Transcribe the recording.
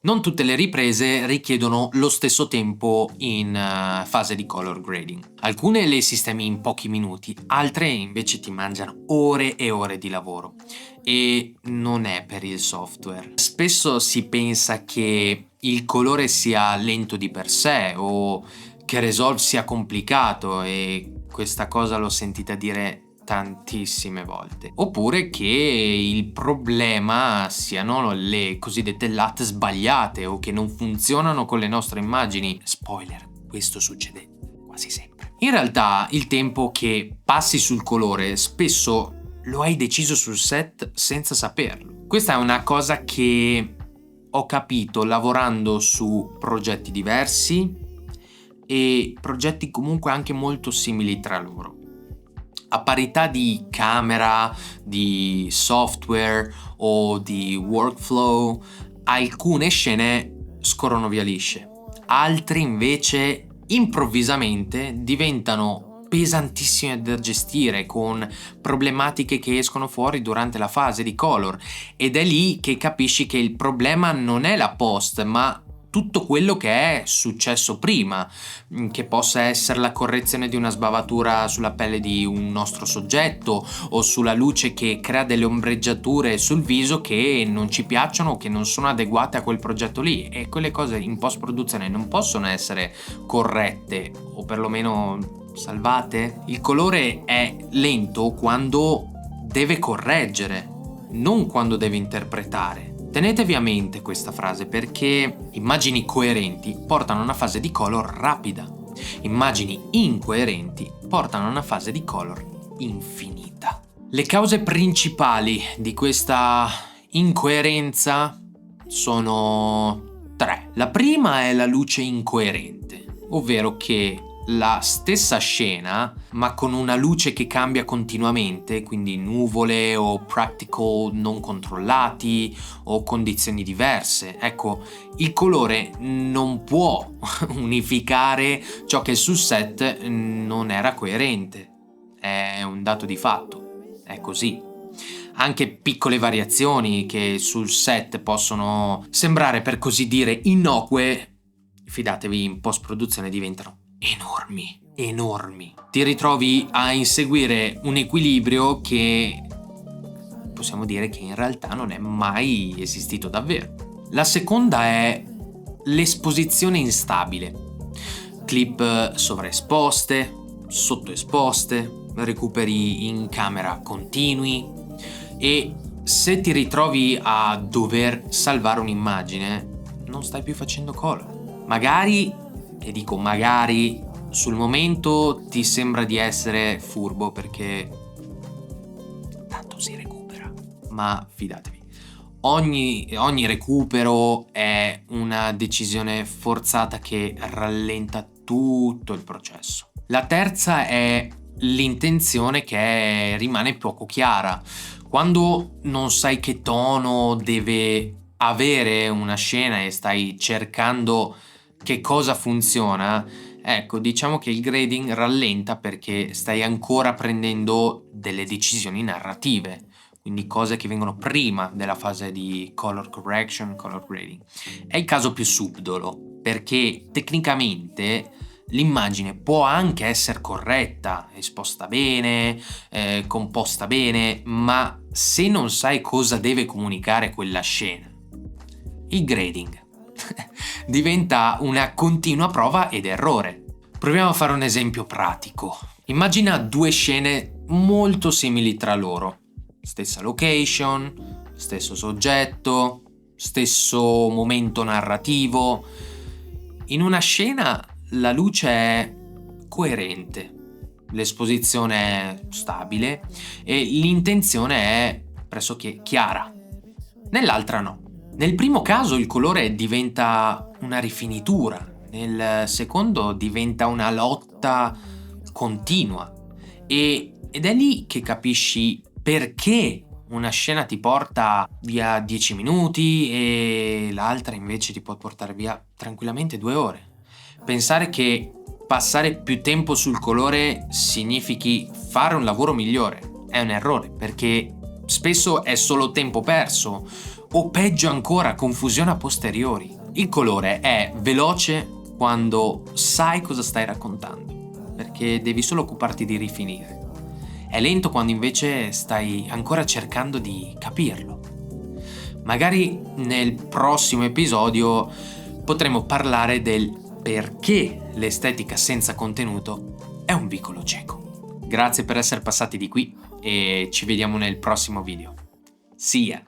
Non tutte le riprese richiedono lo stesso tempo in fase di color grading. Alcune le sistemi in pochi minuti, altre invece ti mangiano ore e ore di lavoro. E non è per il software. Spesso si pensa che il colore sia lento di per sé o che Resolve sia complicato, e questa cosa l'ho sentita dire tantissime volte. Oppure che il problema siano le cosiddette LUT sbagliate o che non funzionano con le nostre immagini. Spoiler, questo succede quasi sempre. In realtà il tempo che passi sul colore spesso lo hai deciso sul set senza saperlo. Questa è una cosa che ho capito lavorando su progetti diversi e progetti comunque anche molto simili tra loro. A parità di camera, di software o di workflow, alcune scene scorrono via lisce, altre invece improvvisamente diventano pesantissime da gestire, con problematiche che escono fuori durante la fase di color, ed è lì che capisci che il problema non è la post, ma tutto quello che è successo prima, che possa essere la correzione di una sbavatura sulla pelle di un nostro soggetto o sulla luce che crea delle ombreggiature sul viso che non ci piacciono o che non sono adeguate a quel progetto lì, e quelle cose in post produzione non possono essere corrette o perlomeno salvate. Il colore è lento quando deve correggere, non quando deve interpretare. Tenetevi a mente questa frase, perché immagini coerenti portano a una fase di color rapida, immagini incoerenti portano a una fase di color infinita. Le cause principali di questa incoerenza sono 3. La prima è la luce incoerente, ovvero che la stessa scena, ma con una luce che cambia continuamente, quindi nuvole o practical non controllati o condizioni diverse. Ecco, il colore non può unificare ciò che sul set non era coerente. È un dato di fatto, è così. Anche piccole variazioni che sul set possono sembrare, per così dire, innocue, fidatevi, in post-produzione diventano enormi. Ti ritrovi a inseguire un equilibrio che possiamo dire che in realtà non è mai esistito davvero. La seconda è l'esposizione instabile. Clip sovraesposte, sottoesposte, recuperi in camera continui, e se ti ritrovi a dover salvare un'immagine non stai più facendo color. Magari, e dico magari, sul momento ti sembra di essere furbo perché tanto si recupera, ma fidatevi, ogni recupero è una decisione forzata che rallenta tutto il processo. La terza è l'intenzione, che rimane poco chiara. Quando non sai che tono deve avere una scena e stai cercando che cosa funziona, ecco, diciamo che il grading rallenta perché stai ancora prendendo delle decisioni narrative, quindi cose che vengono prima della fase di color correction, color grading. È il caso più subdolo, perché tecnicamente l'immagine può anche essere corretta, esposta bene, composta bene, ma se non sai cosa deve comunicare quella scena, il grading diventa una continua prova ed errore. Proviamo a fare un esempio pratico. Immagina 2 scene molto simili tra loro. Stessa location, stesso soggetto, stesso momento narrativo. In una scena la luce è coerente, l'esposizione è stabile e l'intenzione è pressoché chiara. Nell'altra no. Nel primo caso il colore diventa una rifinitura, nel secondo diventa una lotta continua, ed è lì che capisci perché una scena ti porta via 10 minuti e l'altra invece ti può portare via tranquillamente 2 ore. Pensare che passare più tempo sul colore significhi fare un lavoro migliore è un errore, perché spesso è solo tempo perso o peggio ancora confusione a posteriori. Il colore è veloce quando sai cosa stai raccontando, perché devi solo occuparti di rifinire. È lento quando invece stai ancora cercando di capirlo. Magari nel prossimo episodio potremo parlare del perché l'estetica senza contenuto è un vicolo cieco. Grazie per essere passati di qui e ci vediamo nel prossimo video. See ya!